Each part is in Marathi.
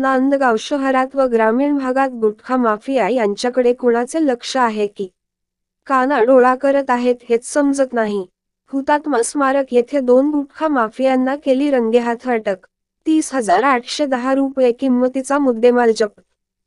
नांदगाव शहरात व ग्रामीण भागात गुटखा माफिया यांच्याकडे कुणाचे लक्ष आहे की कानाडोळा करत आहेत हेच समजत नाही। हुतात्मा स्मारक येथे 2 गुटखा माफियांना केली रंगेहाथ अटक। 30,810 रुपये किंमतीचा मुद्देमाल जप्त।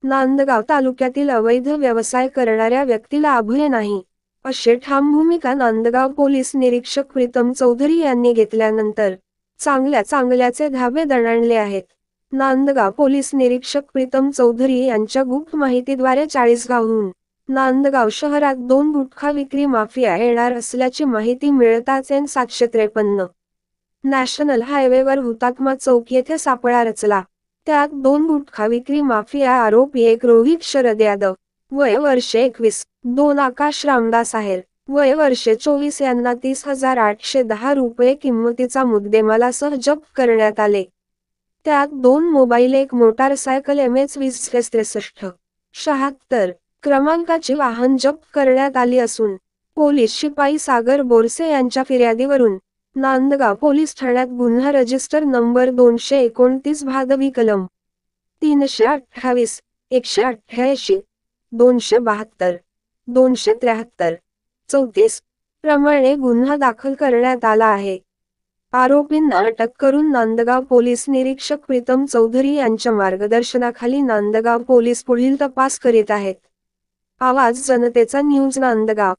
नांदगाव तालुक्यातील अवैध व्यवसाय करणाऱ्या व्यक्तीला अभय नाही, अशी ठाम भूमिका नांदगाव पोलीस निरीक्षक प्रीतम चौधरी यांनी घेतल्यानंतर चांगल्याचे धाबे दणाणले आहेत। नांदगाव पोलीस निरीक्षक प्रीतम चौधरी यांच्या गुप्त माहितीद्वारे चाळीसगावहून नांदगाव शहरात 2 गुटखा विक्री माफिया येणार असल्याची माहिती मिळताच N753 नॅशनल हायवेवर हुतात्मा चौक येथे सापळा रचला। त्यात 2 गुटखा विक्री माफिया आरोपी एक रोहित शरद यादव वय वर्षे 21, 2 आकाश रामदास आहेर वय वर्षे 24 यांना 30,810 रुपये किंमतीचा मुद्देमालासह जप्त करण्यात आले। त्यात 2 मोबाईल, एक मोटारसायकल MS-2063 76 क्रमांकाची वाहन जप्त करण्यात आली असून पोलीस शिपाई सागर बोरसे यांच्या फिर्यादीवरून नांदगाव पोलीस ठाण्यात गुन्हा रजिस्टर नंबर 229 भादवी कलम 328, 188, 272, 273, 34 प्रमाणे गुन्हा दाखल करण्यात आला आहे। आरोपींना अटक करून नांदगाव पोलीस निरीक्षक प्रीतम चौधरी यांच्या मार्गदर्शनाखाली नांदगाव पोलीस पुढील तपास करीत आहेत। आवाज जनतेचा न्यूज नांदगाव।